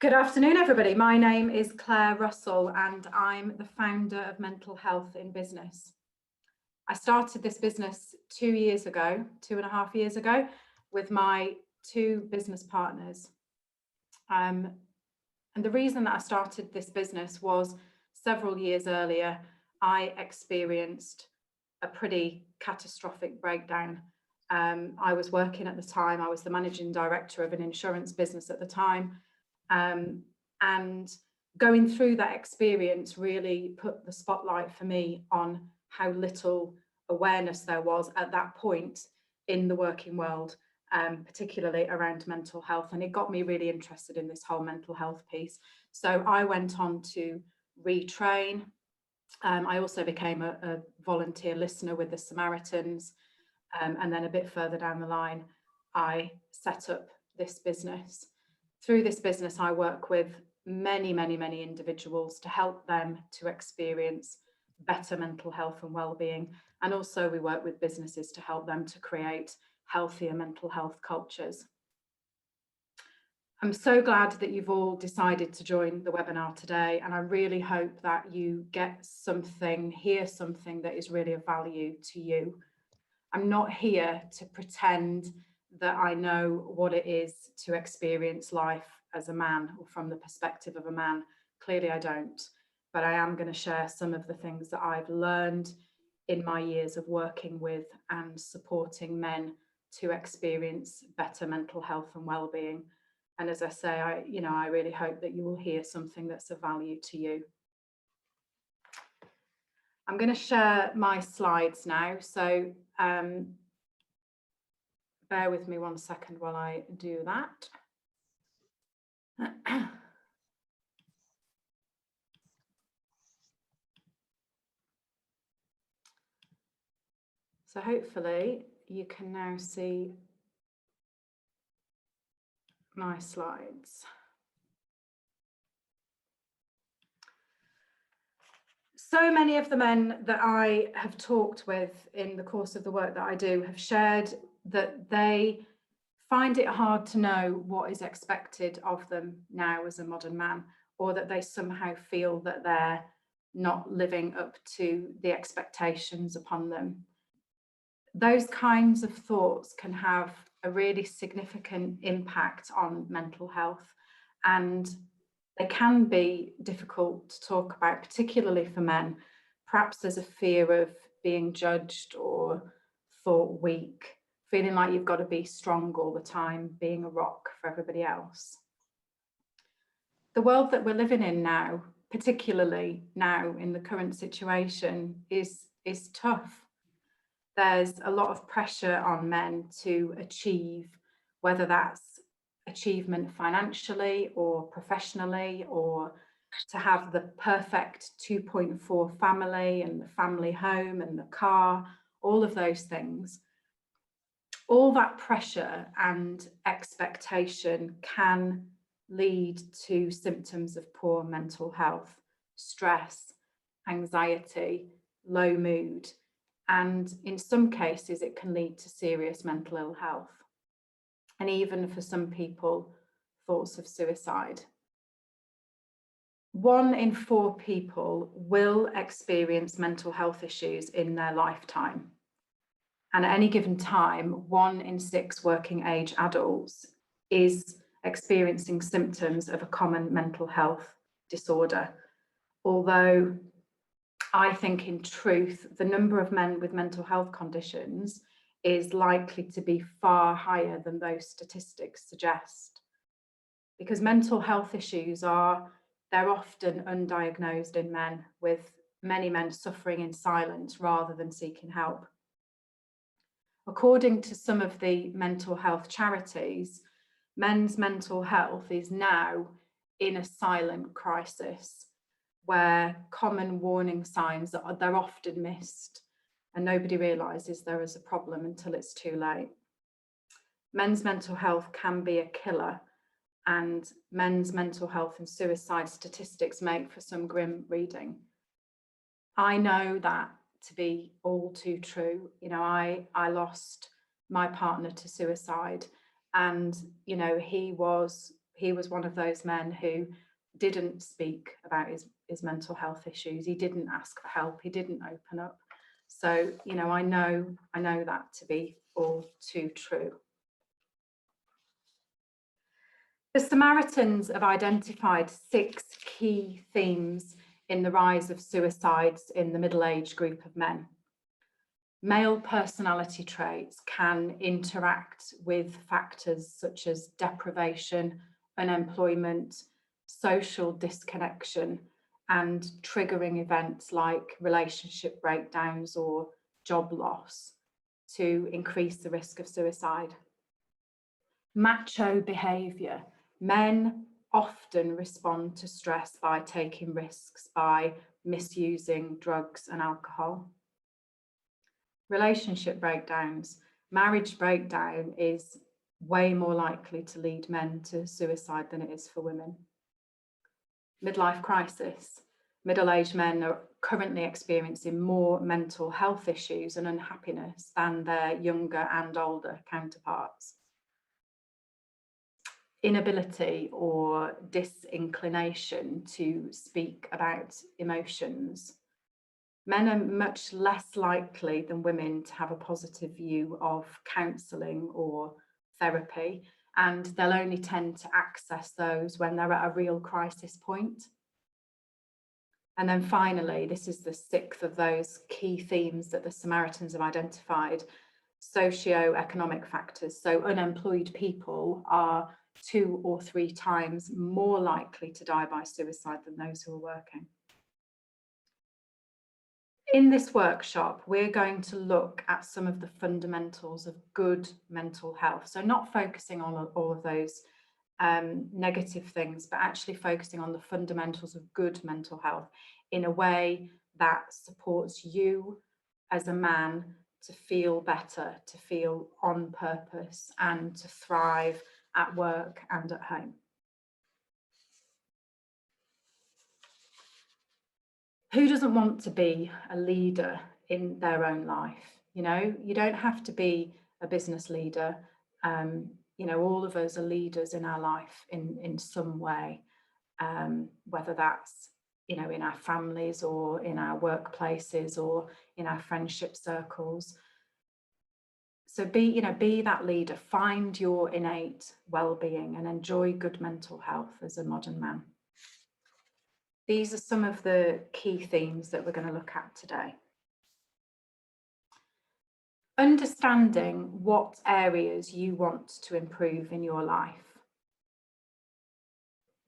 Good afternoon, everybody. My name is Claire Russell and I'm the founder of Mental Health in Business. I started this business 2.5 years ago, with my two business partners. And the reason that I started this business was several years earlier, I experienced a pretty catastrophic breakdown. I was working at the time, I was the managing director of an insurance business at the time. And going through that experience really put the spotlight for me on how little awareness there was at that point in the working world, particularly around mental health. And it got me really interested in this whole mental health piece. So I went on to retrain. I also became a volunteer listener with the Samaritans. And then a bit further down the line, I set up this business. Through this business, I work with many individuals to help them to experience better mental health and well-being. And also we work with businesses to help them to create healthier mental health cultures. I'm so glad that you've all decided to join the webinar today, and I really hope that you get something, hear something that is really of value to you. I'm not here to pretend that I know what it is to experience life as a man or from the perspective of a man. Clearly I don't, but I am going to share some of the things that I've learned in my years of working with and supporting men to experience better mental health and well-being. And as I say, I really hope that you will hear something that's of value to you. I'm going to share my slides now, so bear with me 1 second while I do that. So hopefully you can now see my slides. So many of the men that I have talked with in the course of the work that I do have shared that they find it hard to know what is expected of them now as a modern man, or that they somehow feel that they're not living up to the expectations upon them. Those kinds of thoughts can have a really significant impact on mental health, and they can be difficult to talk about, particularly for men. Perhaps there's a fear of being judged or thought weak, feeling like you've got to be strong all the time, being a rock for everybody else. The world that we're living in now, particularly now in the current situation, is tough. There's a lot of pressure on men to achieve, whether that's achievement financially or professionally, or to have the perfect 2.4 family and the family home and the car, all of those things. All that pressure and expectation can lead to symptoms of poor mental health, stress, anxiety, low mood, and in some cases it can lead to serious mental ill health. And even for some people, thoughts of suicide. 1 in 4 people will experience mental health issues in their lifetime. And at any given time, 1 in 6 working age adults is experiencing symptoms of a common mental health disorder. Although I think in truth, the number of men with mental health conditions is likely to be far higher than those statistics suggest. Because mental health issues they're often undiagnosed in men, with many men suffering in silence rather than seeking help. According to some of the mental health charities, men's mental health is now in a silent crisis, where common warning signs they're often missed, and nobody realises there is a problem until it's too late. Men's mental health can be a killer, and men's mental health and suicide statistics make for some grim reading. I know that to be all too true. I lost my partner to suicide, and he was he was one of those men who didn't speak about his mental health issues. He didn't ask for help. He didn't open up. So, you know, I know that to be all too true. The Samaritans have identified 6 key themes in the rise of suicides in the middle-aged group of men. Male personality traits can interact with factors such as deprivation, unemployment, social disconnection, and triggering events like relationship breakdowns or job loss to increase the risk of suicide. Macho behaviour. Men often respond to stress by taking risks, by misusing drugs and alcohol. Relationship breakdowns. Marriage breakdown is way more likely to lead men to suicide than it is for women. Midlife crisis. Middle-aged men are currently experiencing more mental health issues and unhappiness than their younger and older counterparts. Inability or disinclination to speak about emotions. Men are much less likely than women to have a positive view of counselling or therapy, and they'll only tend to access those when they're at a real crisis point. And then finally, this is the 6th of those key themes that the Samaritans have identified, socio-economic factors. So unemployed people are 2 or 3 times more likely to die by suicide than those who are working. In this workshop, we're going to look at some of the fundamentals of good mental health. So not focusing on all of those negative things, but actually focusing on the fundamentals of good mental health in a way that supports you as a man to feel better, to feel on purpose, and to thrive at work and at home. Who doesn't want to be a leader in their own life? You know, you don't have to be a business leader. You know, all of us are leaders in our life in some way, whether that's, you know, in our families or in our workplaces or in our friendship circles. So be that leader, find your innate well-being and enjoy good mental health as a modern man. These are some of the key themes that we're going to look at today. Understanding what areas you want to improve in your life.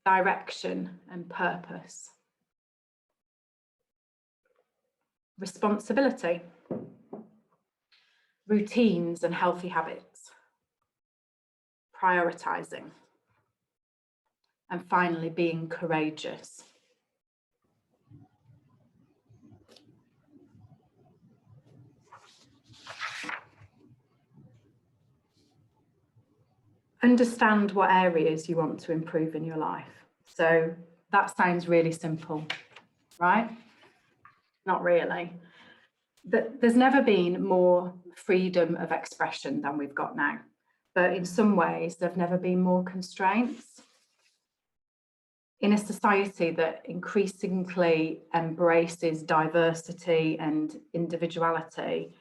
Direction and purpose. Responsibility. Routines and healthy habits. Prioritizing. And finally, being courageous. Understand what areas you want to improve in your life. So that sounds really simple, right? Not really. There's never been more freedom of expression than we've got now. But in some ways, there've never been more constraints. In a society that increasingly embraces diversity and individuality,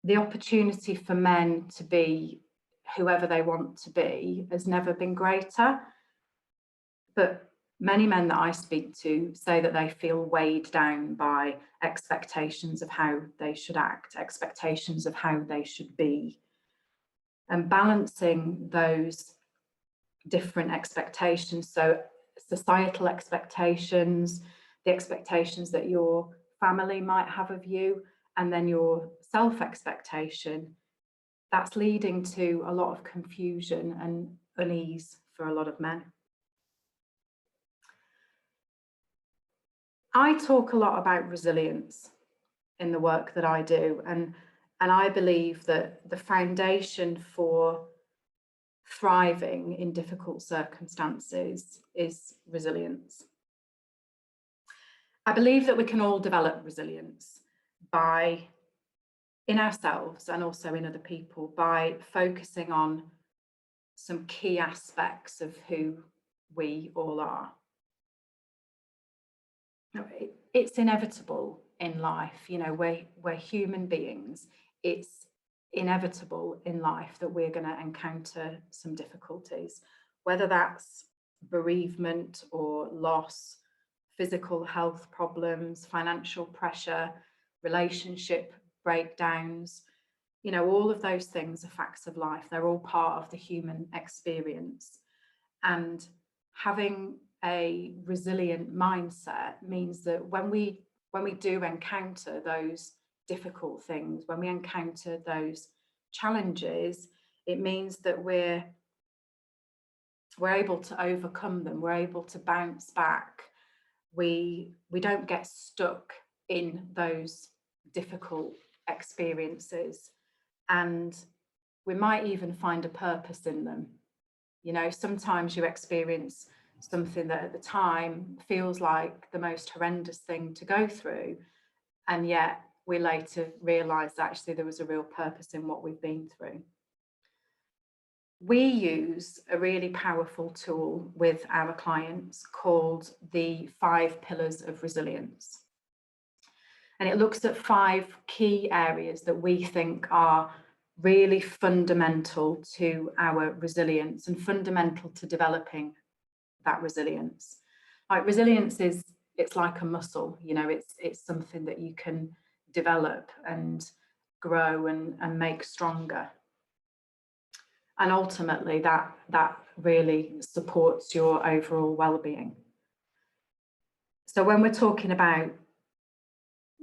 the opportunity for men to be whoever they want to be has never been greater. But many men that I speak to say that they feel weighed down by expectations of how they should act, expectations of how they should be. And balancing those different expectations, so societal expectations, the expectations that your family might have of you, and then your self-expectation, that's leading to a lot of confusion and unease for a lot of men. I talk a lot about resilience in the work that I do, and I believe that the foundation for thriving in difficult circumstances is resilience. I believe that we can all develop resilience in ourselves and also in other people by focusing on some key aspects of who we all are. It's inevitable in life, you know, we're human beings. It's inevitable in life that we're going to encounter some difficulties, whether that's bereavement or loss, physical health problems, financial pressure, relationship breakdowns. You know, all of those things are facts of life. They're all part of the human experience. And having a resilient mindset means that when we do encounter those difficult things, when we encounter those challenges, it means that we're able to overcome them, we're able to bounce back. We don't get stuck in those difficult experiences, and we might even find a purpose in them. You know, sometimes you experience something that at the time feels like the most horrendous thing to go through, and yet we later realize that actually there was a real purpose in what we've been through. We use a really powerful tool with our clients called the 5 Pillars of Resilience. And it looks at 5 key areas that we think are really fundamental to our resilience and fundamental to developing that resilience. Like, resilience it's like a muscle, you know, it's something that you can develop and grow and make stronger. And ultimately that really supports your overall well-being. So when we're talking about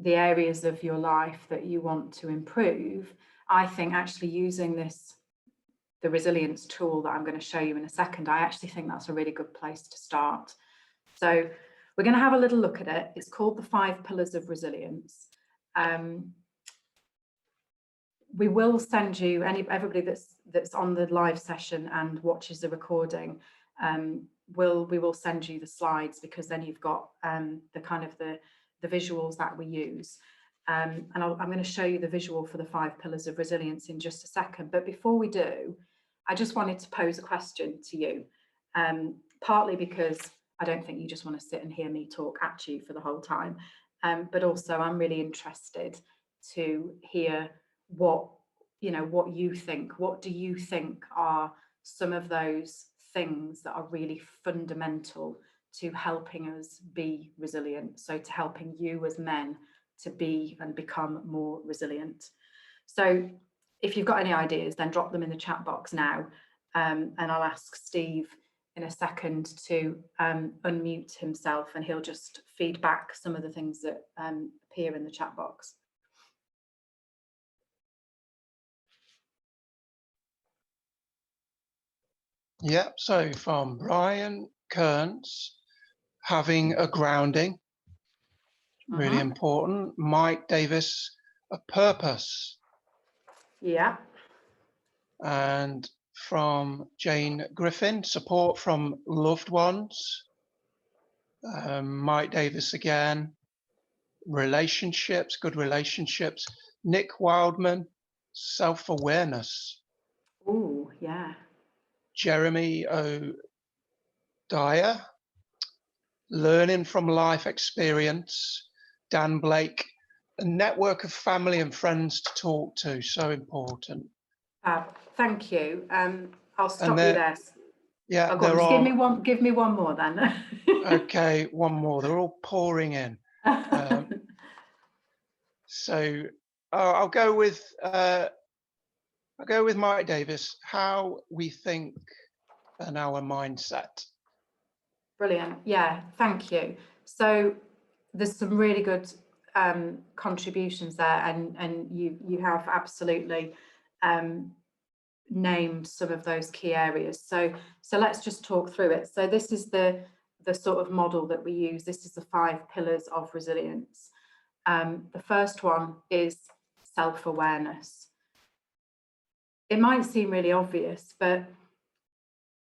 the areas of your life that you want to improve, I think actually using the resilience tool that I'm going to show you in a second, I actually think that's a really good place to start. So we're going to have a little look at it. It's called the 5 Pillars of Resilience. We will send you, everybody that's on the live session and watches the recording, we will send you the slides, because then you've got the kind of the visuals that we use. And I'm going to show you the visual for the 5 Pillars of Resilience in just a second. But before we do, I just wanted to pose a question to you, partly because I don't think you just want to sit and hear me talk at you for the whole time, but also I'm really interested to hear what you think. What do you think are some of those things that are really fundamental to helping us be resilient, so to helping you as men to be and become more resilient? So if you've got any ideas, then drop them in the chat box now, and I'll ask Steve in a second to unmute himself, and he'll just feed back some of the things that appear in the chat box. Yep, so from Brian Kearns, having a grounding, really important. Mike Davis, a purpose. Yeah. And from Jane Griffin, support from loved ones. Mike Davis again, relationships, good relationships. Nick Wildman, self-awareness. Oh, yeah. Jeremy O'Dyer, learning from life experience. Dan Blake, a network of family and friends to talk to, so important. Thank you. I'll stop you there. Yeah, oh, just give me one more then. Okay, one more. They're all pouring in. So I'll go with Mike Davis. How we think and our mindset. Brilliant. Yeah, thank you. So there's some really good contributions there, and you have absolutely named some of those key areas. So let's just talk through it. So this is the sort of model that we use. This is the 5 pillars of resilience. The first one is self-awareness. It might seem really obvious, but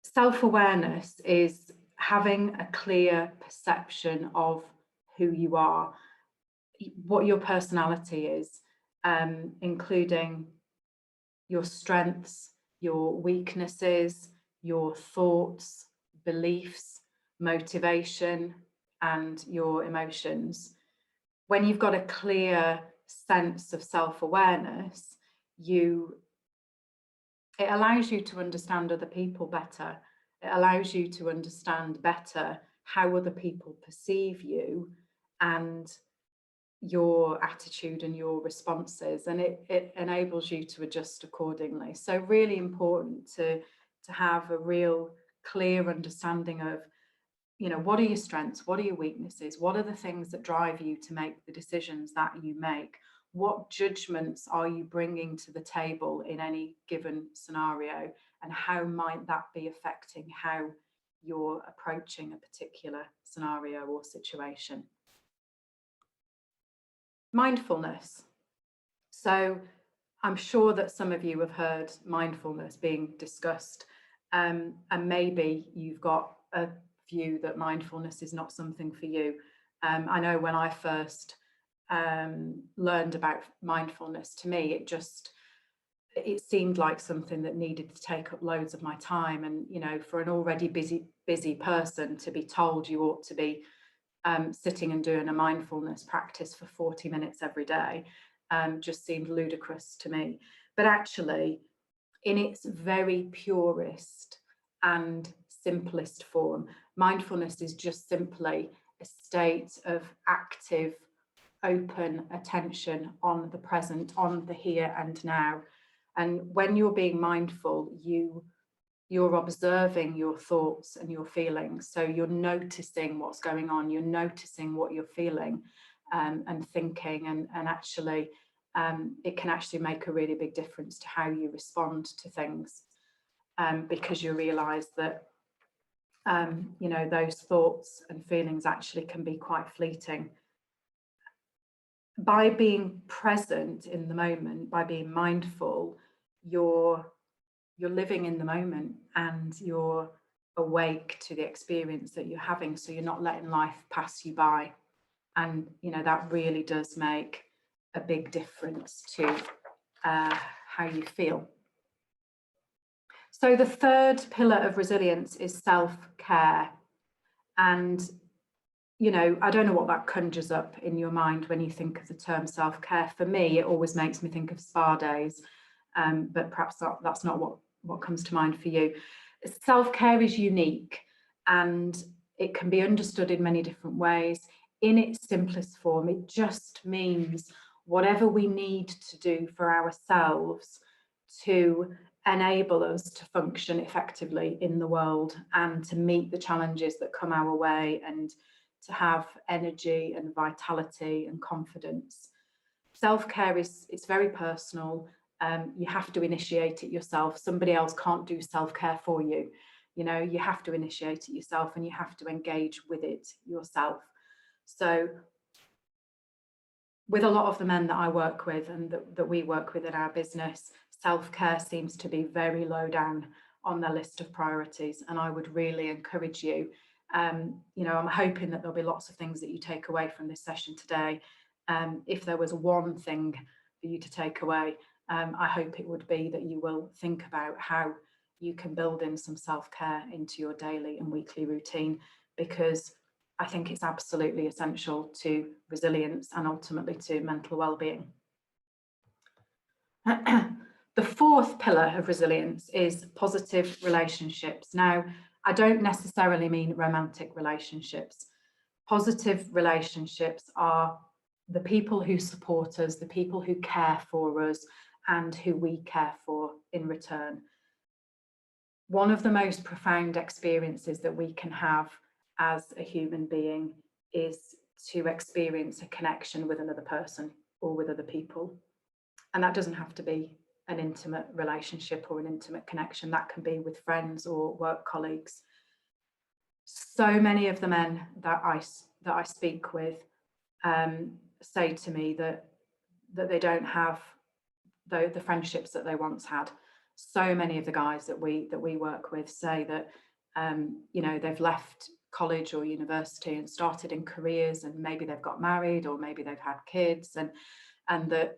self-awareness is having a clear perception of who you are, what your personality is, including your strengths, your weaknesses, your thoughts, beliefs, motivation, and your emotions. When you've got a clear sense of self-awareness, it allows you to understand other people better. It allows you to understand better how other people perceive you and your attitude and your responses, and it enables you to adjust accordingly. So really important to have a real clear understanding of, you know, what are your strengths, what are your weaknesses, what are the things that drive you to make the decisions that you make, what judgments are you bringing to the table in any given scenario, and how might that be affecting how you're approaching a particular scenario or situation. Mindfulness. So I'm sure that some of you have heard mindfulness being discussed, and maybe you've got a view that mindfulness is not something for you. I know when I first learned about mindfulness, to me it seemed like something that needed to take up loads of my time, and you know, for an already busy person to be told you ought to be sitting and doing a mindfulness practice for 40 minutes every day just seemed ludicrous to me. But actually, in its very purest and simplest form, mindfulness is just simply a state of active, open attention on the present, on the here and now. And when you're being mindful, you're observing your thoughts and your feelings. So you're noticing what's going on, you're noticing what you're feeling and thinking, and actually it can actually make a really big difference to how you respond to things, because you realize that you know, those thoughts and feelings actually can be quite fleeting. By being present in the moment, by being mindful, you're living in the moment and you're awake to the experience that you're having, so you're not letting life pass you by. And you know, that really does make a big difference to how you feel. So the third pillar of resilience is self-care. And you know, I don't know what that conjures up in your mind when you think of the term self-care. For me, it always makes me think of spa days, but perhaps that's not what comes to mind for you. Self-care is unique and it can be understood in many different ways. In its simplest form, it just means whatever we need to do for ourselves to enable us to function effectively in the world and to meet the challenges that come our way, and to have energy and vitality and confidence. Self-care it's very personal. You have to initiate it yourself. Somebody else can't do self-care for you. You know, you have to initiate it yourself and you have to engage with it yourself. So with a lot of the men that I work with and that we work with in our business, self-care seems to be very low down on their list of priorities. And I would really encourage you, you know, I'm hoping that there'll be lots of things that you take away from this session today. If there was one thing for you to take away, I hope it would be that you will think about how you can build in some self-care into your daily and weekly routine, because I think it's absolutely essential to resilience and ultimately to mental well-being. The fourth pillar of resilience is positive relationships. Now, I don't necessarily mean romantic relationships. Positive relationships are the people who support us, the people who care for us, and who we care for in return. One of the most profound experiences that we can have as a human being is to experience a connection with another person or with other people. And that doesn't have to be an intimate relationship or an intimate connection. That can be with friends or work colleagues. So many of the men that I speak with say to me that they don't have the friendships that they once had. So many of the guys that we work with say that you know, they've left college or university and started in careers, and maybe they've got married or maybe they've had kids, and that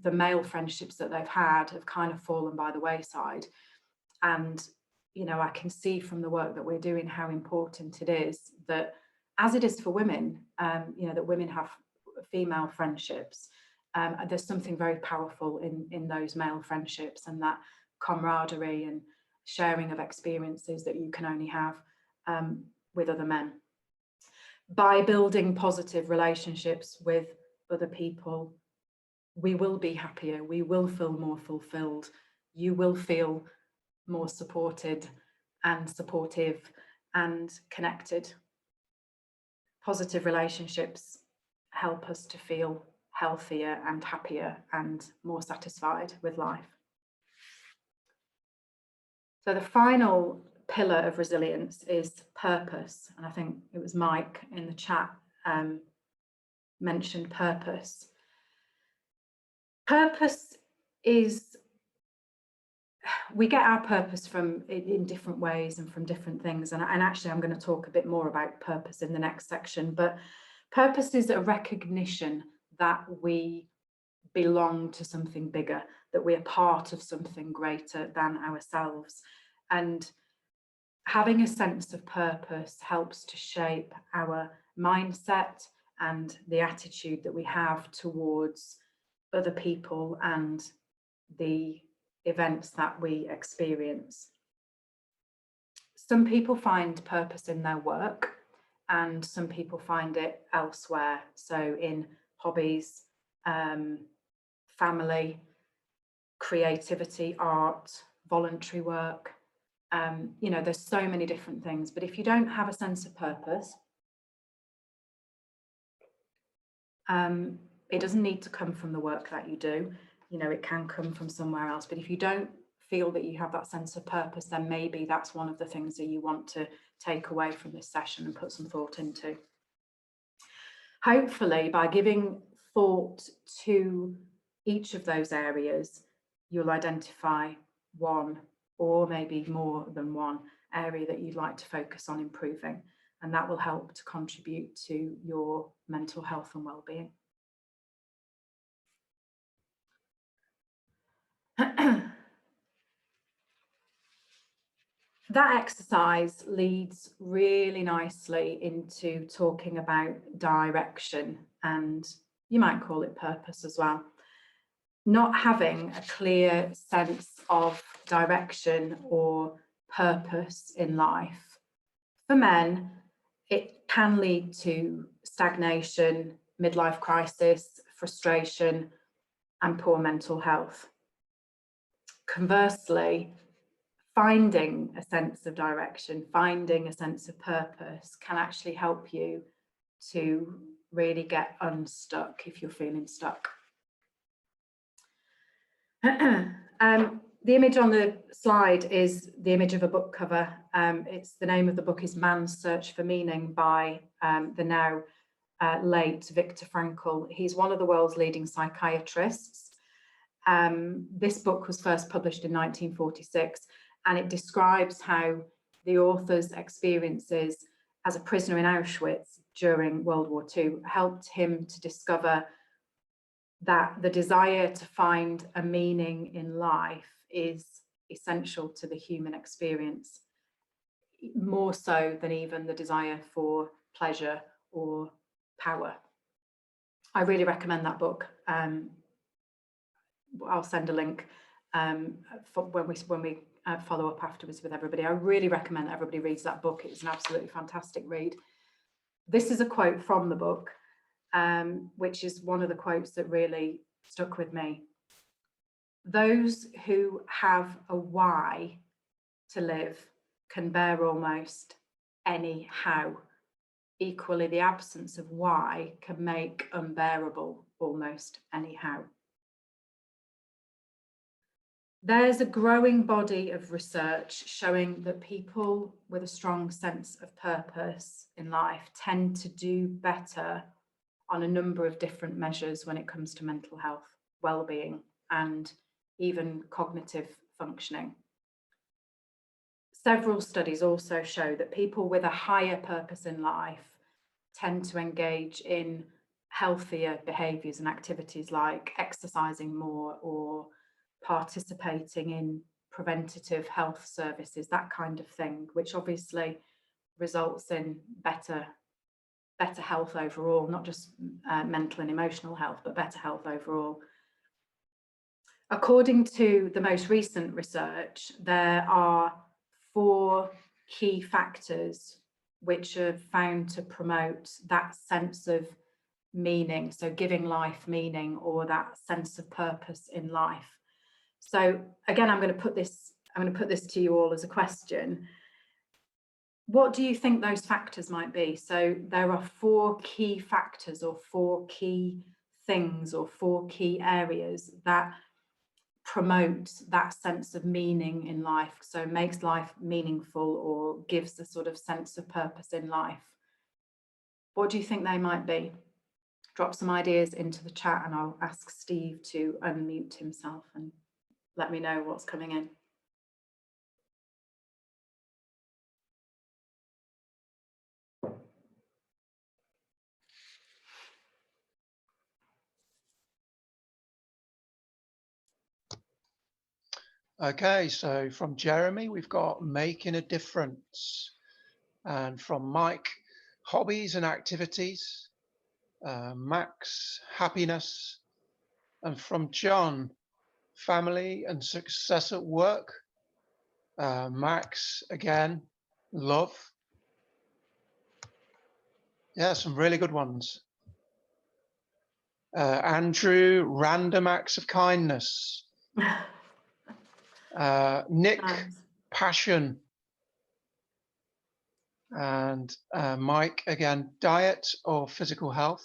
the male friendships that they've had have kind of fallen by the wayside. And I can see from the work that we're doing how important it is that, as it is for women, that women have female friendships. There's something very powerful in those male friendships, and that camaraderie and sharing of experiences that you can only have with other men. By building positive relationships with other people, we will be happier, we will feel more fulfilled, you will feel more supported and supportive and connected. Positive relationships help us to feel healthier and happier and more satisfied with life. So the final pillar of resilience is purpose. And I think it was Mike in the chat mentioned purpose. Purpose is, we get our purpose in different ways and from different things. And actually, I'm going to talk a bit more about purpose in the next section. But purpose is a recognition that we belong to something bigger, that we are part of something greater than ourselves. And having a sense of purpose helps to shape our mindset and the attitude that we have towards other people and the events that we experience. Some people find purpose in their work, and some people find it elsewhere. So in hobbies, family, creativity, art, voluntary work. There's so many different things, but if you don't have a sense of purpose, it doesn't need to come from the work that you do. It can come from somewhere else, but if you don't feel that you have that sense of purpose, then maybe that's one of the things that you want to take away from this session and put some thought into. Hopefully, by giving thought to each of those areas, you'll identify one or maybe more than one area that you'd like to focus on improving, and that will help to contribute to your mental health and well-being. That exercise leads really nicely into talking about direction, and you might call it purpose as well. Not having a clear sense of direction or purpose in life, for men, it can lead to stagnation, midlife crisis, frustration, and poor mental health. Conversely, finding a sense of direction, finding a sense of purpose can actually help you to really get unstuck if you're feeling stuck. The image on the slide is the image of a book cover. The name of the book is Man's Search for Meaning by the now late Viktor Frankl. He's one of the world's leading psychiatrists. This book was first published in 1946, and it describes how the author's experiences as a prisoner in Auschwitz during World War II helped him to discover that the desire to find a meaning in life is essential to the human experience, more so than even the desire for pleasure or power. I really recommend that book. I'll send a link when we follow up afterwards with everybody. I really recommend that everybody reads that book. It's an absolutely fantastic read. This is a quote from the book, which is one of the quotes that really stuck with me. Those who have a why to live can bear almost any how. Equally, the absence of why can make unbearable almost any how. There's a growing body of research showing that people with a strong sense of purpose in life tend to do better on a number of different measures when it comes to mental health, well-being, and even cognitive functioning. Several studies also show that people with a higher purpose in life tend to engage in healthier behaviours and activities like exercising more or participating in preventative health services, that kind of thing, which obviously results in better health overall, not just mental and emotional health, but better health overall. According to the most recent research, there are 4 key factors which are found to promote that sense of meaning, so giving life meaning, or that sense of purpose in life. So again, I'm going to put this to you all as a question. What do you think those factors might be? So there are 4 key factors, or 4 key things, or 4 key areas that promote that sense of meaning in life, so makes life meaningful or gives a sort of sense of purpose in life. What do you think they might be? Drop some ideas into the chat and I'll ask Steve to unmute himself and let me know what's coming in. Okay, so from Jeremy, we've got making a difference. And from Mike, hobbies and activities. Max, happiness. And from John, family and success at work. Max, again, love. Yeah, some really good ones. Andrew, random acts of kindness. Nick, Nice. passion. And Mike, again, diet or physical health.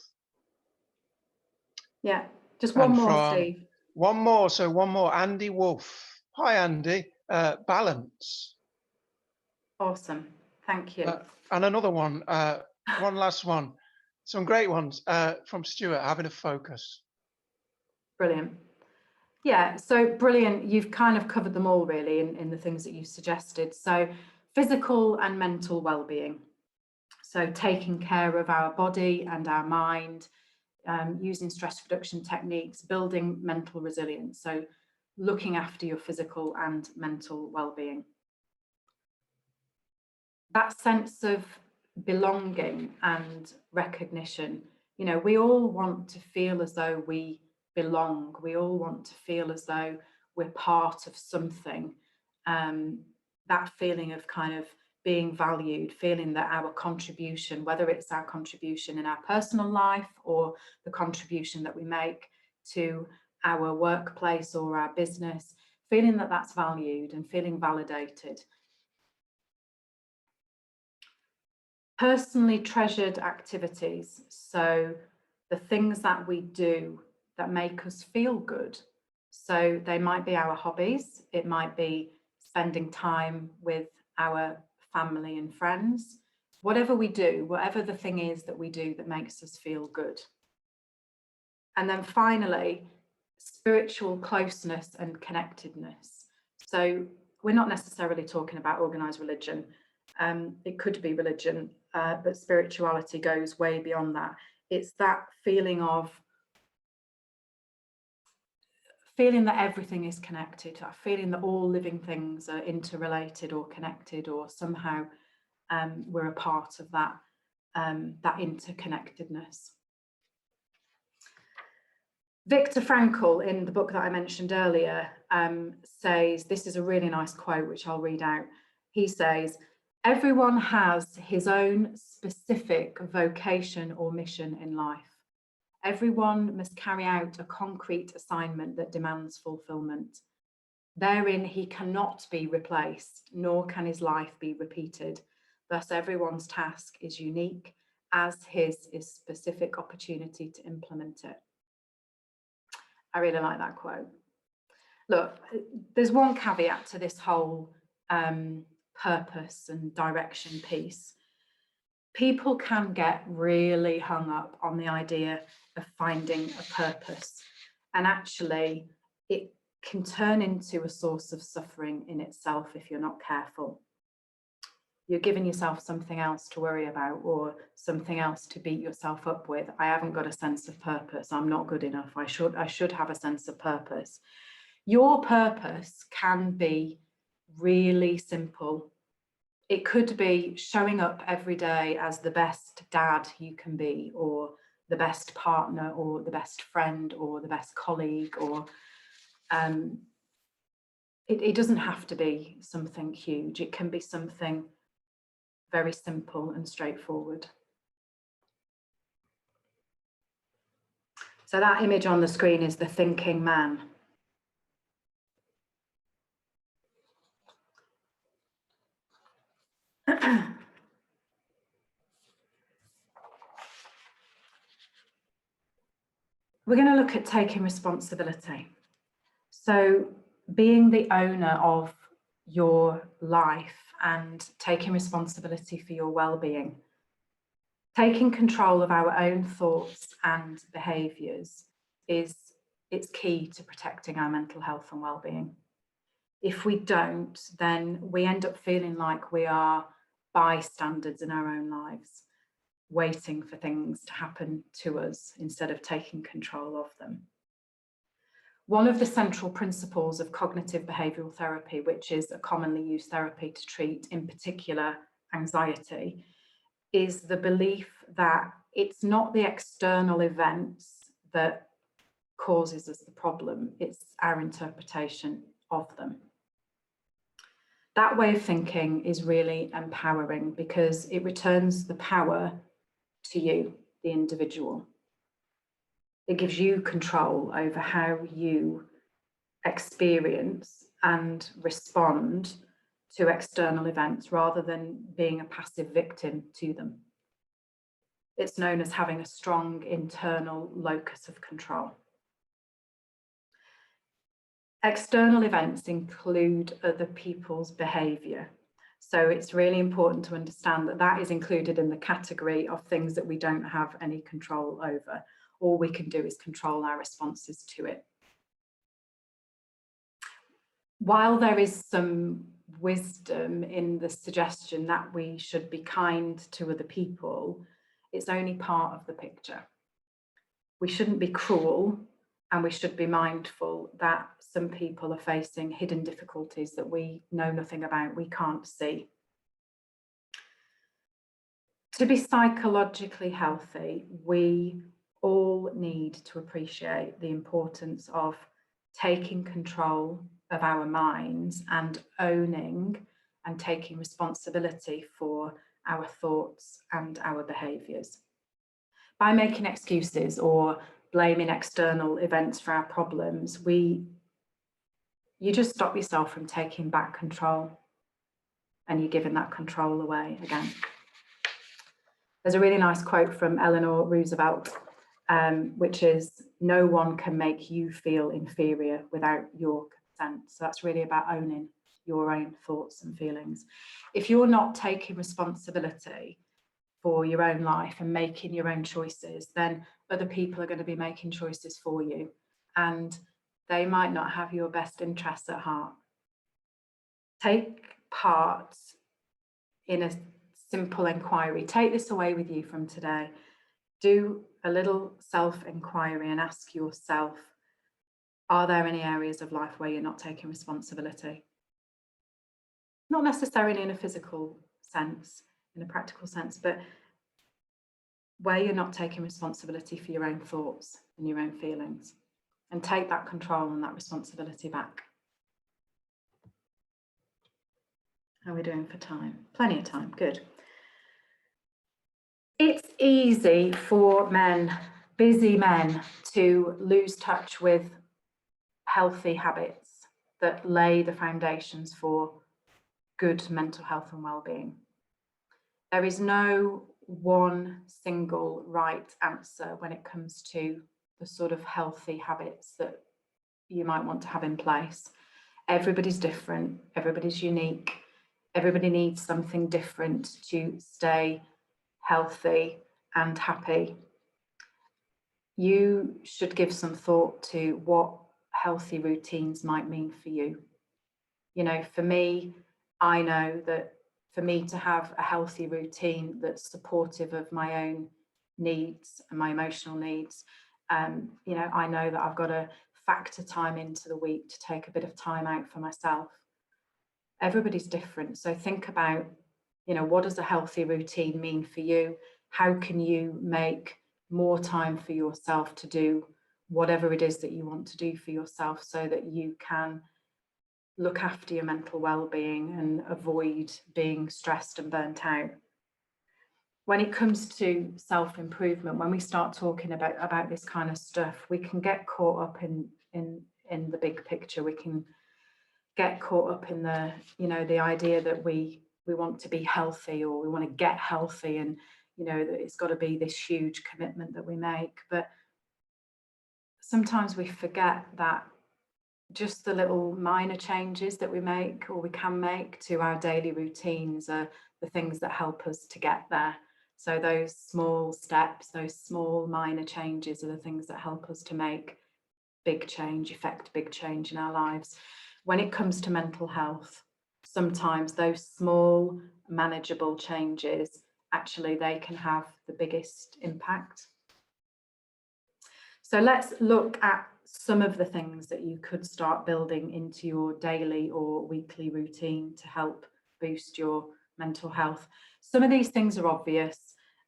Yeah, just one more, Steve. One more, so one more. Andy Wolf. Hi, Andy. Balance. Awesome, thank you. And another one, one last one. Some great ones from Stuart, having a focus. Brilliant. Yeah, so brilliant. You've kind of covered them all really in the things that you suggested. So physical and mental well-being. So taking care of our body and our mind, using stress reduction techniques, building mental resilience. So looking after your physical and mental well-being. That sense of belonging and recognition, you know, we all want to feel as though we belong. We all want to feel as though we're part of something. That feeling of kind of being valued, feeling that our contribution, whether it's our contribution in our personal life or the contribution that we make to our workplace or our business, feeling that that's valued and feeling validated. Personally treasured activities, so the things that we do that make us feel good. So they might be our hobbies, it might be spending time with our family and friends, whatever we do, whatever the thing is that we do that makes us feel good. And then finally, spiritual closeness and connectedness. So we're not necessarily talking about organized religion. It could be religion, but spirituality goes way beyond that. It's that feeling that everything is connected, that feeling that all living things are interrelated or connected, or somehow we're a part of that, that interconnectedness. Viktor Frankl, in the book that I mentioned earlier, says, this is a really nice quote, which I'll read out. He says, "Everyone has his own specific vocation or mission in life. Everyone must carry out a concrete assignment that demands fulfillment. Therein he cannot be replaced, nor can his life be repeated. Thus everyone's task is unique, as his is specific opportunity to implement it." I really like that quote. Look, there's one caveat to this whole purpose and direction piece. People can get really hung up on the idea of finding a purpose, and actually it can turn into a source of suffering in itself if you're not careful. You're giving yourself something else to worry about, or something else to beat yourself up with. I haven't got a sense of purpose. I'm not good enough. I should have a sense of purpose. Your purpose can be really simple. It could be showing up every day as the best dad you can be, or the best partner, or the best friend, or the best colleague, or it doesn't have to be something huge. It can be something very simple and straightforward. So that image on the screen is the thinking man. We're going to look at taking responsibility. So being the owner of your life and taking responsibility for your well-being. Taking control of our own thoughts and behaviours it's key to protecting our mental health and well-being. If we don't, then we end up feeling like we are bystanders in our own lives, waiting for things to happen to us instead of taking control of them. One of the central principles of cognitive behavioural therapy, which is a commonly used therapy to treat, in particular, anxiety, is the belief that it's not the external events that causes us the problem, it's our interpretation of them. That way of thinking is really empowering because it returns the power to you, the individual. It gives you control over how you experience and respond to external events rather than being a passive victim to them. It's known as having a strong internal locus of control. External events include other people's behaviour. So it's really important to understand that that is included in the category of things that we don't have any control over. All we can do is control our responses to it. While there is some wisdom in the suggestion that we should be kind to other people, it's only part of the picture. We shouldn't be cruel, and we should be mindful that some people are facing hidden difficulties that we know nothing about, we can't see. To be psychologically healthy, we all need to appreciate the importance of taking control of our minds and owning and taking responsibility for our thoughts and our behaviours. By making excuses or blaming external events for our problems, you just stop yourself from taking back control, and you're giving that control away again. There's a really nice quote from Eleanor Roosevelt, which is, "No one can make you feel inferior without your consent." So that's really about owning your own thoughts and feelings. If you're not taking responsibility for your own life and making your own choices, then other people are going to be making choices for you, and they might not have your best interests at heart. Take part in a simple inquiry. Take this away with you from today. Do a little self-inquiry and ask yourself, are there any areas of life where you're not taking responsibility? Not necessarily in a physical sense, in a practical sense, but where you're not taking responsibility for your own thoughts and your own feelings, and take that control and that responsibility back. How are we doing for time? Plenty of time, good. It's easy for men, busy men, to lose touch with healthy habits that lay the foundations for good mental health and well-being. There is no one single right answer when it comes to the sort of healthy habits that you might want to have in place. Everybody's different, everybody's unique, everybody needs something different to stay healthy and happy. You should give some thought to what healthy routines might mean for you. You know, for me, I know that for me to have a healthy routine that's supportive of my own needs and my emotional needs, you know, I know that I've got to factor time into the week to take a bit of time out for myself. Everybody's different. So think about, you know, what does a healthy routine mean for you? How can you make more time for yourself to do whatever it is that you want to do for yourself, so that you can look after your mental well-being and avoid being stressed and burnt out? When it comes to self-improvement, when we start talking about this kind of stuff, we can get caught up in the big picture. We can get caught up in the, you know, the idea that we want to be healthy, or we want to get healthy, and, you know, that it's got to be this huge commitment that we make. But sometimes we forget that just the little minor changes that we make, or we can make, to our daily routines are the things that help us to get there. So those small steps, those small minor changes, are the things that help us to make big change, effect big change in our lives. When it comes to mental health, sometimes those small, manageable changes, actually, they can have the biggest impact. So let's look at some of the things that you could start building into your daily or weekly routine to help boost your mental health. Some of these things are obvious,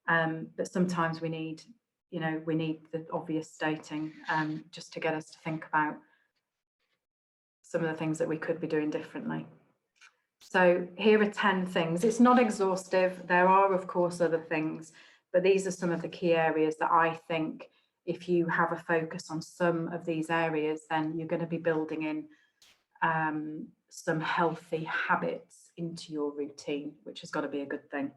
but sometimes we need, you know, we need the obvious stating just to get us to think about some of the things that we could be doing differently. So here are 10 things. It's not exhaustive. There are, of course, other things, but these are some of the key areas that I think, if you have a focus on some of these areas, then you're going to be building in some healthy habits into your routine, which has got to be a good thing.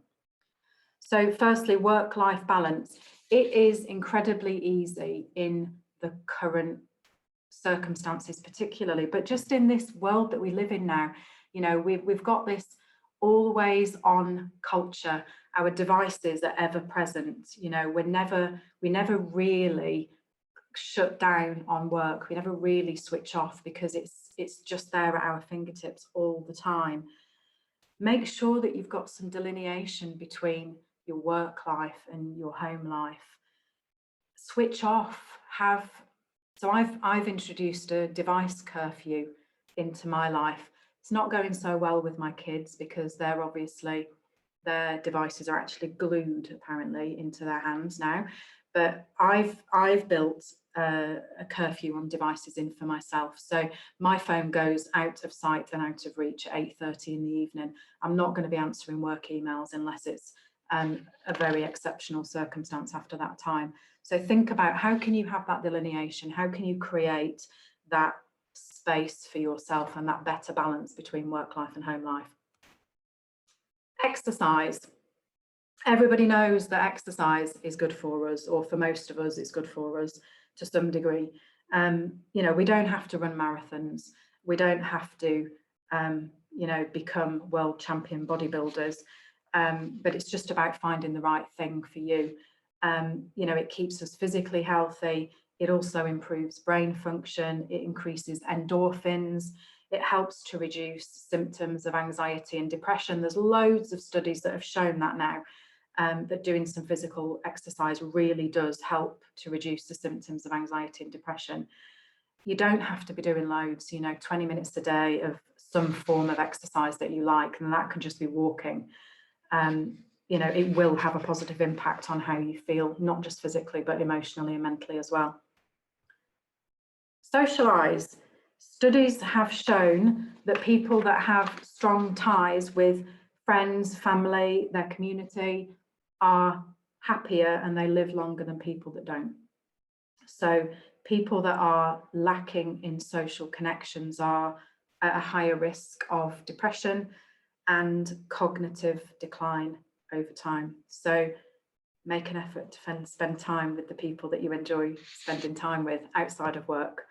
So firstly, work-life balance. It is incredibly easy in the current circumstances particularly, but just in this world that we live in now, you know, we've got this always on culture. Our devices are ever present. You know, we never really shut down on work. We never really switch off, because it's just there at our fingertips all the time. Make sure that you've got some delineation between your work life and your home life. Switch off. So I've introduced a device curfew into my life. It's not going so well with my kids, because they're obviously, their devices are actually glued apparently into their hands now. But I've built a curfew on devices in for myself. So my phone goes out of sight and out of reach at 8:30 in the evening. I'm not going to be answering work emails unless it's a very exceptional circumstance after that time. So think about, how can you have that delineation? How can you create that space for yourself and that better balance between work life and home life? Exercise. Everybody knows that exercise is good for us, or for most of us, it's good for us to some degree. You know, we don't have to run marathons. We don't have to, you know, become world champion bodybuilders. But it's just about finding the right thing for you. You know, it keeps us physically healthy. It also improves brain function. It increases endorphins. It helps to reduce symptoms of anxiety and depression. There's loads of studies that have shown that now, that doing some physical exercise really does help to reduce the symptoms of anxiety and depression. You don't have to be doing loads, you know, 20 minutes a day of some form of exercise that you like, and that can just be walking. You know, it will have a positive impact on how you feel, not just physically, but emotionally and mentally as well. Socialize. Studies have shown that people that have strong ties with friends, family, their community, are happier and they live longer than people that don't. So people that are lacking in social connections are at a higher risk of depression and cognitive decline over time. So make an effort to spend time with the people that you enjoy spending time with outside of work.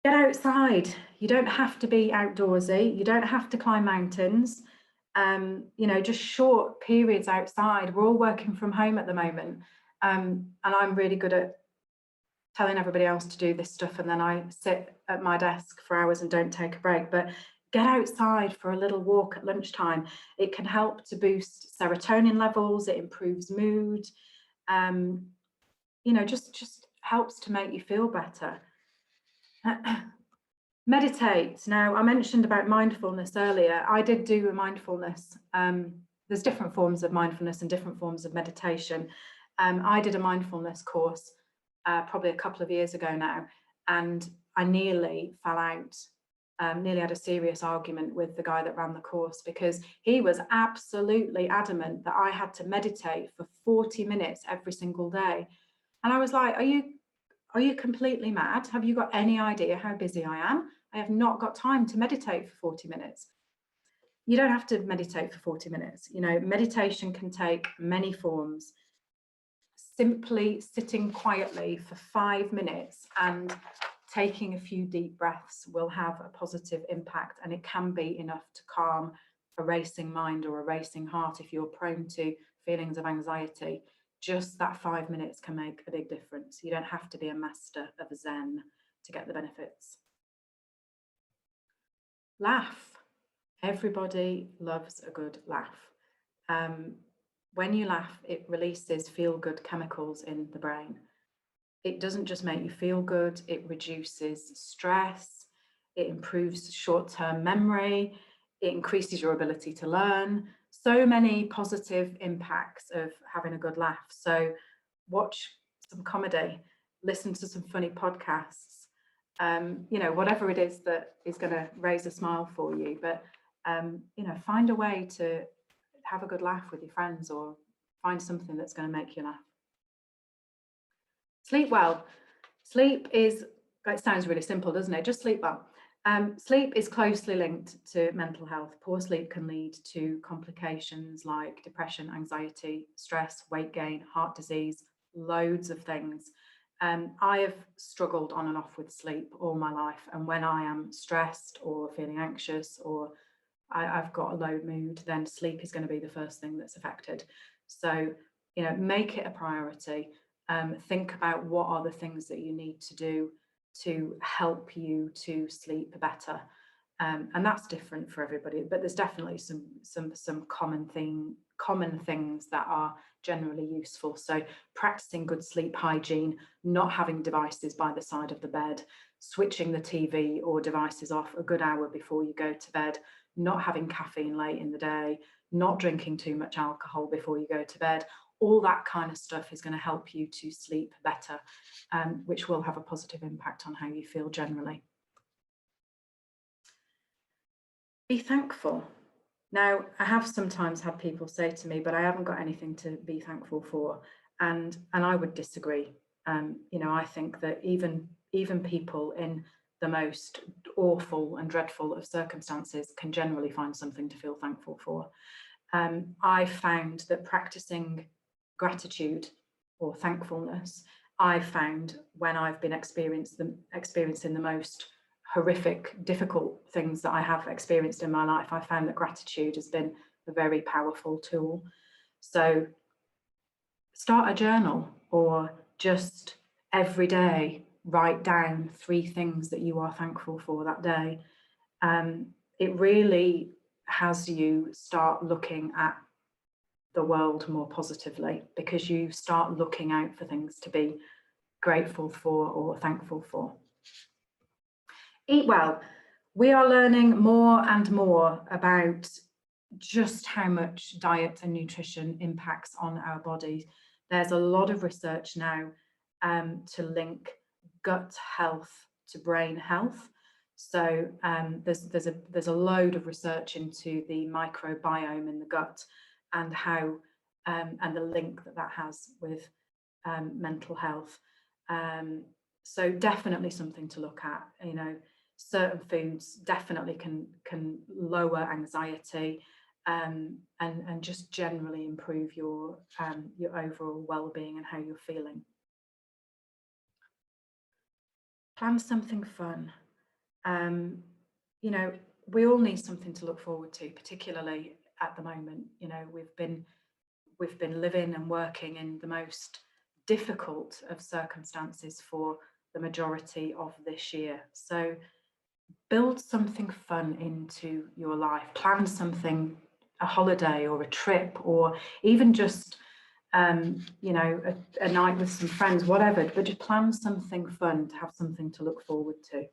Get outside. You don't have to be outdoorsy. You don't have to climb mountains. You know, just short periods outside. We're all working from home at the moment. And I'm really good at telling everybody else to do this stuff, and then I sit at my desk for hours and don't take a break. But get outside for a little walk at lunchtime. It can help to boost serotonin levels. It improves mood. You know, just helps to make you feel better. Meditate. Now, I mentioned about mindfulness earlier. I did do a mindfulness. There's different forms of mindfulness and different forms of meditation. I did a mindfulness course probably a couple of years ago now, and I nearly fell out, nearly had a serious argument with the guy that ran the course, because he was absolutely adamant that I had to meditate for 40 minutes every single day. And I was like, are you completely mad? Have you got any idea how busy I am? I have not got time to meditate for 40 minutes. You don't have to meditate for 40 minutes. You know, meditation can take many forms. Simply sitting quietly for 5 minutes and taking a few deep breaths will have a positive impact, and it can be enough to calm a racing mind or a racing heart if you're prone to feelings of anxiety. Just that 5 minutes can make a big difference. You don't have to be a master of Zen to get the benefits. Laugh. Everybody loves a good laugh. When you laugh, it releases feel-good chemicals in the brain. It doesn't just make you feel good, it reduces stress, it improves short-term memory, it increases your ability to learn. So many positive impacts of having a good laugh. So watch some comedy, listen to some funny podcasts, you know, whatever it is that is going to raise a smile for you. But, you know, find a way to have a good laugh with your friends, or find something that's going to make you laugh. Sleep well. Sleep is, it sounds really simple, doesn't it? Just sleep well. Sleep is closely linked to mental health. Poor sleep can lead to complications like depression, anxiety, stress, weight gain, heart disease, loads of things. I have struggled on and off with sleep all my life. And when I am stressed or feeling anxious, or I've got a low mood, then sleep is going to be the first thing that's affected. So, you know, make it a priority. Think about what are the things that you need to do to help you to sleep better. And that's different for everybody, but there's definitely some common things that are generally useful. So practicing good sleep hygiene, not having devices by the side of the bed, switching the TV or devices off a good hour before you go to bed, not having caffeine late in the day, not drinking too much alcohol before you go to bed. All that kind of stuff is going to help you to sleep better, which will have a positive impact on how you feel generally. Be thankful. Now, I have sometimes had people say to me, but I haven't got anything to be thankful for. And I would disagree. You know, I think that even people in the most awful and dreadful of circumstances can generally find something to feel thankful for. I found that practicing gratitude or thankfulness, I've found when I've been experiencing the most horrific, difficult things that I have experienced in my life, I found that gratitude has been a very powerful tool. So start a journal, or just every day write down 3 things that you are thankful for that day. It really has you start looking at the world more positively, because you start looking out for things to be grateful for or thankful for. Eat well. We are learning more and more about just how much diet and nutrition impacts on our bodies. There's a lot of research now to link gut health to brain health. So there's a load of research into the microbiome in the gut, and how and the link that has with mental health. So definitely something to look at. You know, certain foods definitely can lower anxiety, and just generally improve your overall well-being and how you're feeling. Plan something fun. You know, we all need something to look forward to, particularly at the moment. You know, we've been living and working in the most difficult of circumstances for the majority of this year. So build something fun into your life. Plan something, a holiday or a trip, or even just you know, a night with some friends, whatever, but just plan something fun to have something to look forward to.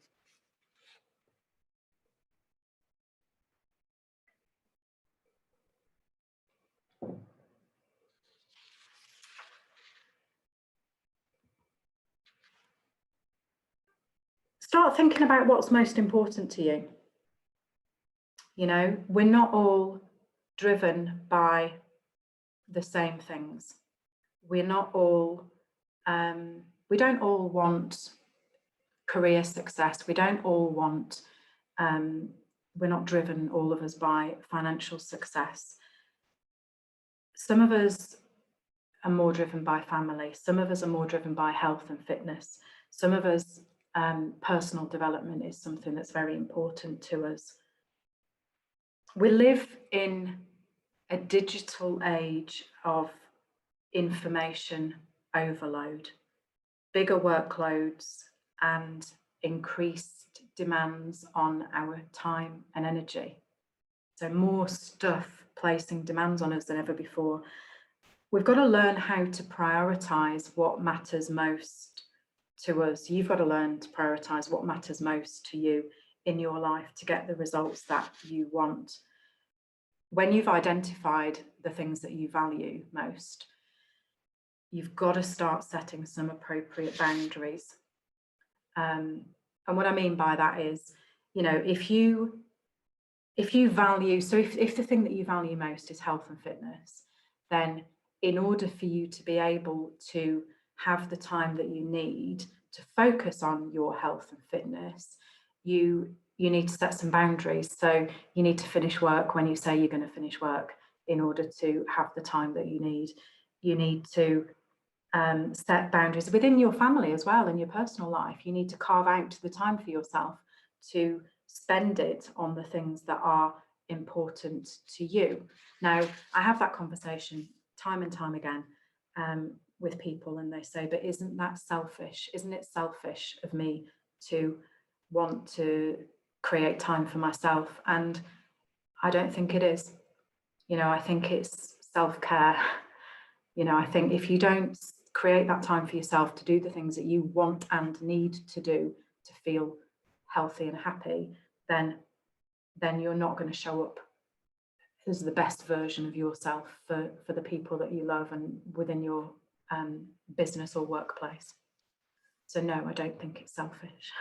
Start thinking about what's most important to you. You know, we're not all driven by the same things. We're not all, we don't all want career success. We don't all want, we're not driven, all of us, by financial success. Some of us are more driven by family. Some of us are more driven by health and fitness. Some of us, personal development is something that's very important to us. We live in a digital age of information overload, bigger workloads and increased demands on our time and energy. So more stuff placing demands on us than ever before. We've got to learn how to prioritize what matters most to us. You've got to learn to prioritize what matters most to you in your life to get the results that you want. When you've identified the things that you value most, you've got to start setting some appropriate boundaries. And what I mean by that is, you know, if you value, so if the thing that you value most is health and fitness, then in order for you to be able to have the time that you need to focus on your health and fitness, you need to set some boundaries. So you need to finish work when you say you're going to finish work in order to have the time that you need. You need to set boundaries within your family as well, in your personal life. You need to carve out the time for yourself to spend it on the things that are important to you. Now, I have that conversation time and time again with people, and they say, but isn't that selfish? Isn't it selfish of me to want to create time for myself? And I don't think it is. You know, I think it's self-care. You know, I think if you don't create that time for yourself to do the things that you want and need to do to feel healthy and happy, then you're not going to show up as the best version of yourself for the people that you love and within your business or workplace. So no, I don't think it's selfish.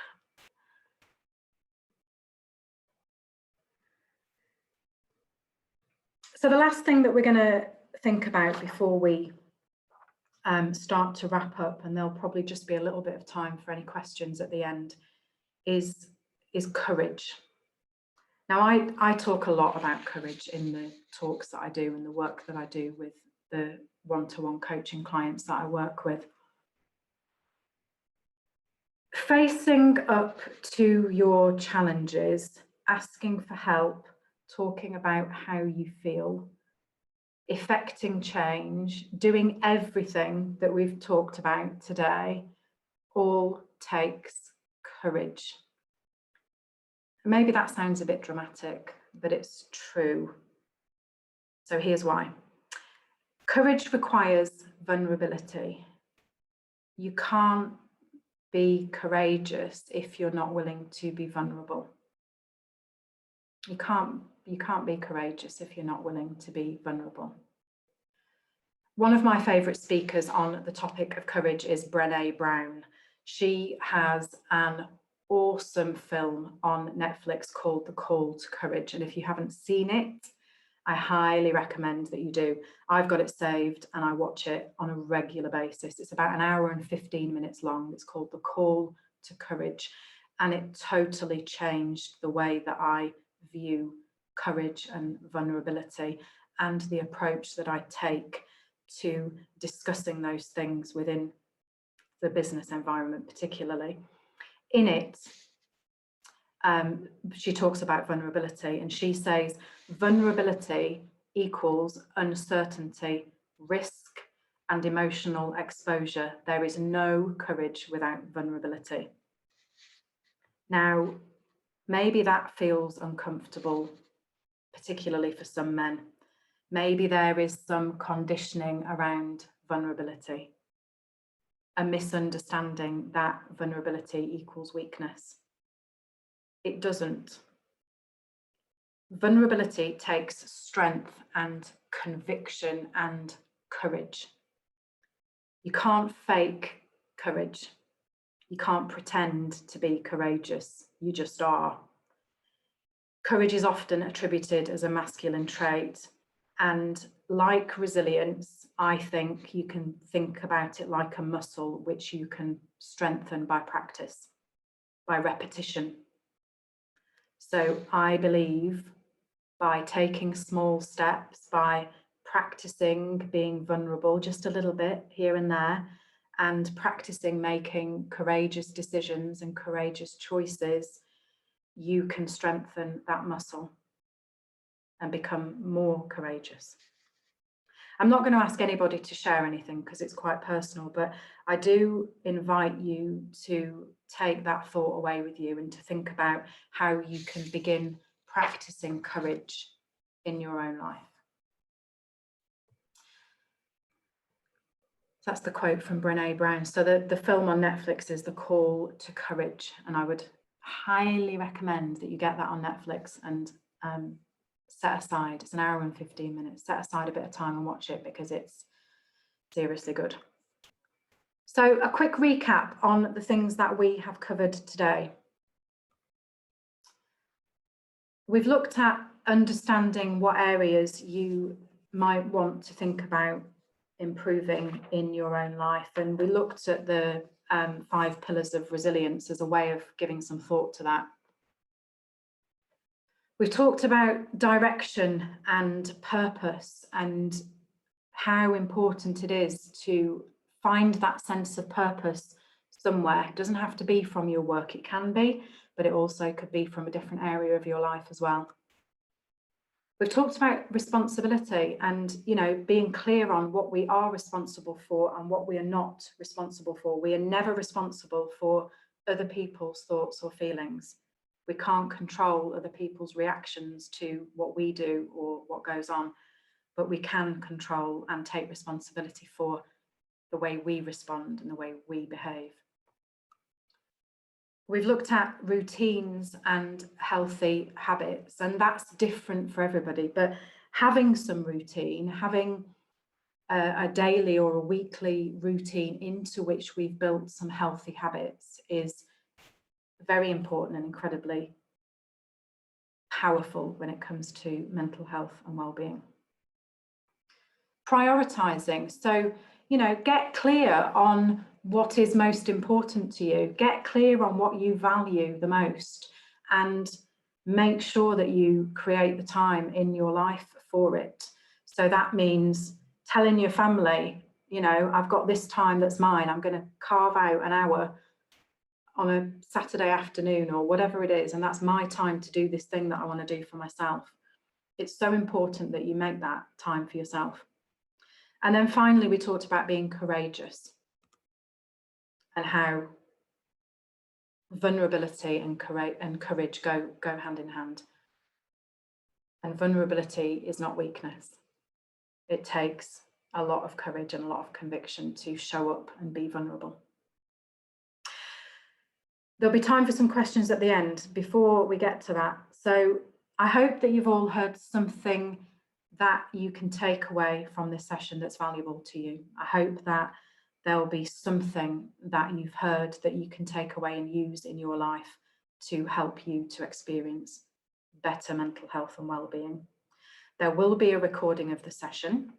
So the last thing that we're going to think about before we start to wrap up, and there'll probably just be a little bit of time for any questions at the end, is courage. Now, I talk a lot about courage in the talks that I do and the work that I do with the one-to-one coaching clients that I work with. Facing up to your challenges, asking for help, talking about how you feel, effecting change, doing everything that we've talked about today, all takes courage. Maybe that sounds a bit dramatic, but it's true. So here's why. Courage requires vulnerability. You can't be courageous if you're not willing to be vulnerable. You can't be courageous if you're not willing to be vulnerable. One of my favourite speakers on the topic of courage is Brené Brown. She has an awesome film on Netflix called The Call to Courage. And if you haven't seen it, I highly recommend that you do. I've got it saved and I watch it on a regular basis. It's about an hour and 15 minutes long. It's called The Call to Courage. And it totally changed the way that I view courage and vulnerability and the approach that I take to discussing those things within the business environment, particularly. In it, she talks about vulnerability, and she says vulnerability equals uncertainty, risk, and emotional exposure. There is no courage without vulnerability. Now, maybe that feels uncomfortable, particularly for some men, Maybe there is some conditioning around vulnerability, a misunderstanding that vulnerability equals weakness. It doesn't. Vulnerability takes strength and conviction and courage. You can't fake courage. You can't pretend to be courageous. You just are. Courage is often attributed as a masculine trait. And like resilience, I think you can think about it like a muscle which you can strengthen by practice, by repetition. So I believe by taking small steps, by practicing being vulnerable just a little bit here and there, and practicing making courageous decisions and courageous choices, you can strengthen that muscle and become more courageous. I'm not going to ask anybody to share anything because it's quite personal, but I do invite you to take that thought away with you and to think about how you can begin practicing courage in your own life. That's the quote from Brené Brown. So the film on Netflix is The Call to Courage, and I would highly recommend that you get that on Netflix and set aside, it's an hour and 15 minutes, set aside a bit of time and watch it because it's seriously good. So a quick recap on the things that we have covered today. We've looked at understanding what areas you might want to think about improving in your own life. And we looked at the 5 pillars of resilience as a way of giving some thought to that. We've talked about direction and purpose and how important it is to find that sense of purpose somewhere. It doesn't have to be from your work, it can be, but it also could be from a different area of your life as well. We've talked about responsibility and, being clear on what we are responsible for and what we are not responsible for. We are never responsible for other people's thoughts or feelings. We can't control other people's reactions to what we do or what goes on, but we can control and take responsibility for the way we respond and the way we behave. We've looked at routines and healthy habits, and that's different for everybody, but having some routine, having a daily or a weekly routine into which we've built some healthy habits is very important and incredibly powerful when it comes to mental health and well-being. Prioritizing, so get clear on what is most important to you, get clear on what you value the most, and make sure that you create the time in your life for it. So that means telling your family, I've got this time that's mine, I'm going to carve out an hour on a Saturday afternoon or whatever it is, and that's my time to do this thing that I want to do for myself. It's so important that you make that time for yourself. And then finally, we talked about being courageous and how vulnerability and courage go hand in hand. And vulnerability is not weakness. It takes a lot of courage and a lot of conviction to show up and be vulnerable. There'll be time for some questions at the end before we get to that. So I hope that you've all heard something that you can take away from this session that's valuable to you. I hope that there'll be something that you've heard that you can take away and use in your life to help you to experience better mental health and well-being. There will be a recording of the session.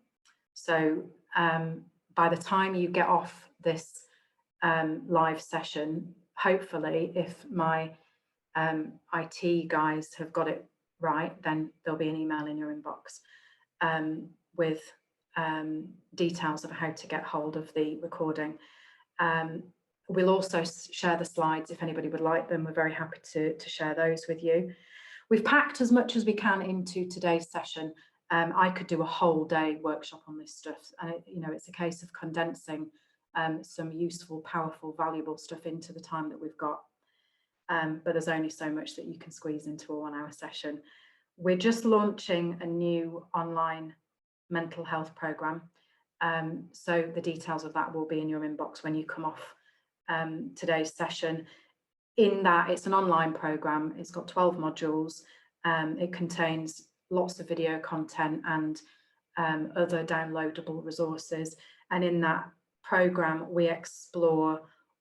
So by the time you get off this live session, hopefully, if my IT guys have got it right, then there'll be an email in your inbox with details of how to get hold of the recording. We'll also share the slides if anybody would like them. We're very happy to share those with you. We've packed as much as we can into today's session. I could do a whole day workshop on this stuff, and it's a case of condensing some useful, powerful, valuable stuff into the time that we've got. But there's only so much that you can squeeze into a 1-hour session. We're just launching a new online mental health programme. So the details of that will be in your inbox when you come off today's session. In that, it's an online programme. It's got 12 modules. It contains lots of video content and other downloadable resources. And in that programme, we explore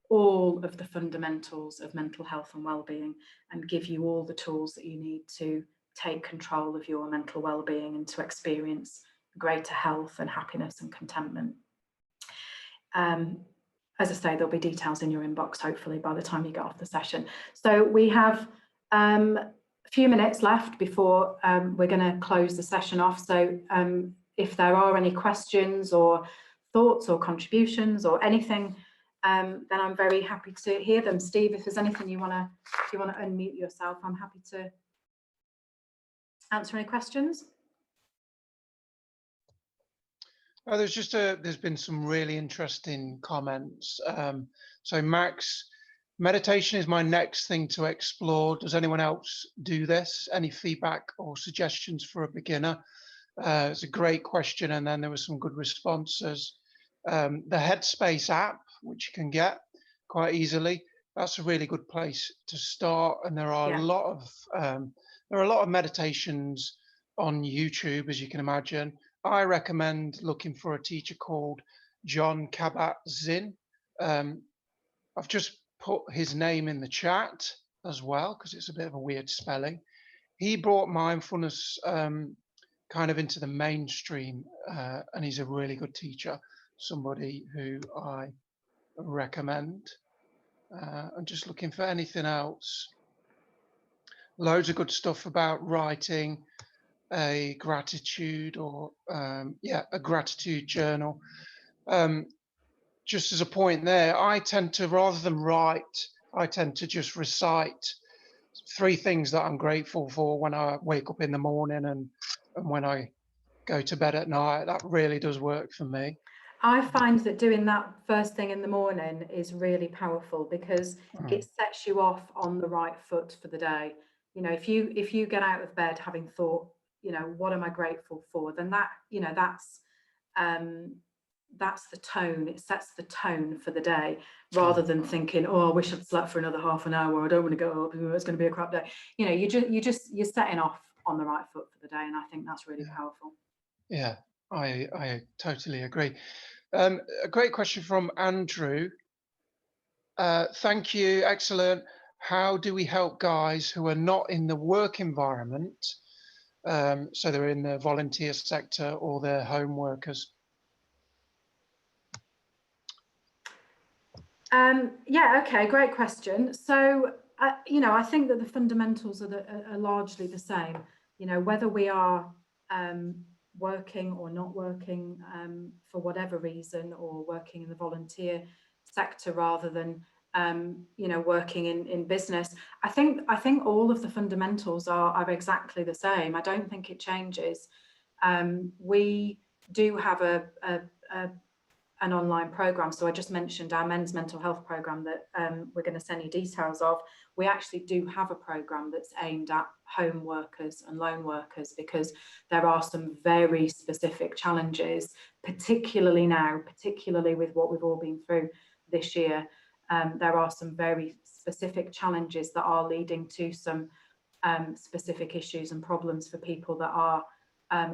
all of the fundamentals of mental health and well-being and give you all the tools that you need to take control of your mental well-being and to experience greater health and happiness and contentment. As I say, there'll be details in your inbox, hopefully, by the time you get off the session. So we have a few minutes left before we're going to close the session off. So if there are any questions or thoughts or contributions or anything, then I'm very happy to hear them. Steve, if there's anything you want to unmute yourself, I'm happy to answer any questions. Oh, there's been some really interesting comments. So Max, meditation is my next thing to explore. Does anyone else do this? Any feedback or suggestions for a beginner? It's a great question. And then there were some good responses. The Headspace app, which you can get quite easily, that's a really good place to start. And there are a lot of meditations on YouTube, as you can imagine. I recommend looking for a teacher called Jon Kabat-Zinn. I've just put his name in the chat as well, because it's a bit of a weird spelling. He brought mindfulness kind of into the mainstream, and he's a really good teacher, somebody who I recommend. I'm just looking for anything else. Loads of good stuff about writing a gratitude or a gratitude journal. Just as a point there, I tend to, rather than write, I tend to just recite 3 things that I'm grateful for when I wake up in the morning and when I go to bed at night. That really does work for me. I find that doing that first thing in the morning is really powerful because it sets you off on the right foot for the day. You know, if you get out of bed having thought, you know, what am I grateful for, then that, you know, that's the tone. It sets the tone for the day, rather than thinking, oh, I wish I'd slept for another half an hour, or I don't want to go up, it's going to be a crap day. You know, you're setting off on the right foot for the day, and I think that's really powerful. Yeah, I totally agree. A great question from Andrew. Thank you, excellent. How do we help guys who are not in the work environment, so they're in the volunteer sector or they're home workers? Yeah, okay, great question. So, you know, I think that the fundamentals are largely the same. You know, whether we are working or not working for whatever reason, or working in the volunteer sector rather than you know, working in business, I think all of the fundamentals are exactly the same. I don't think it changes. We do have an online program. So I just mentioned our men's mental health program that we're going to send you details of. We actually do have a program that's aimed at home workers and lone workers, because there are some very specific challenges, particularly now, particularly with what we've all been through this year. There are some very specific challenges that are leading to some specific issues and problems for people that are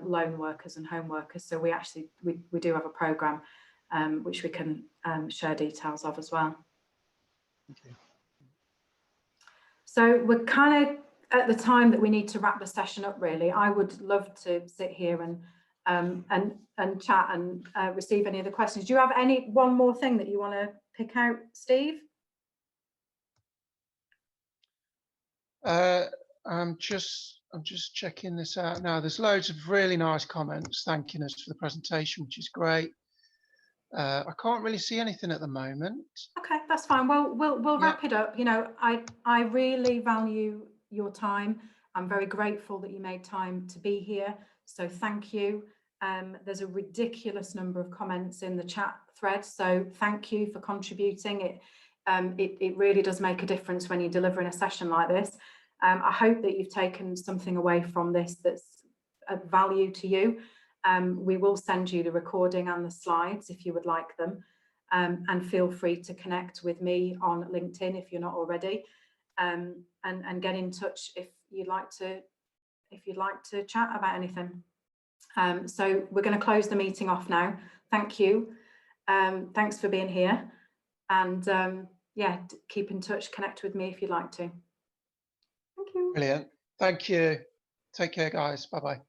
lone workers and home workers. So we do have a program which we can share details of as well. Okay. So we're kind of at the time that we need to wrap the session up, really. I would love to sit here and chat and receive any of the questions. Do you have one more thing that you want to pick out, Steve? I'm just checking this out now. There's loads of really nice comments thanking us for the presentation, which is great. I can't really see anything at the moment. Okay, that's fine. Well, we'll wrap it up. You know, I really value your time. I'm very grateful that you made time to be here. So thank you. There's a ridiculous number of comments in the chat thread. So thank you for contributing. It really does make a difference when you're delivering a session like this. I hope that you've taken something away from this that's of value to you. We will send you the recording and the slides if you would like them. And feel free to connect with me on LinkedIn if you're not already, and get in touch if you'd like to chat about anything. So we're going to close the meeting off now. Thank you. Thanks for being here, and yeah, keep in touch, connect with me if you'd like to. Thank you. Brilliant. Thank you. Take care, guys. Bye-bye.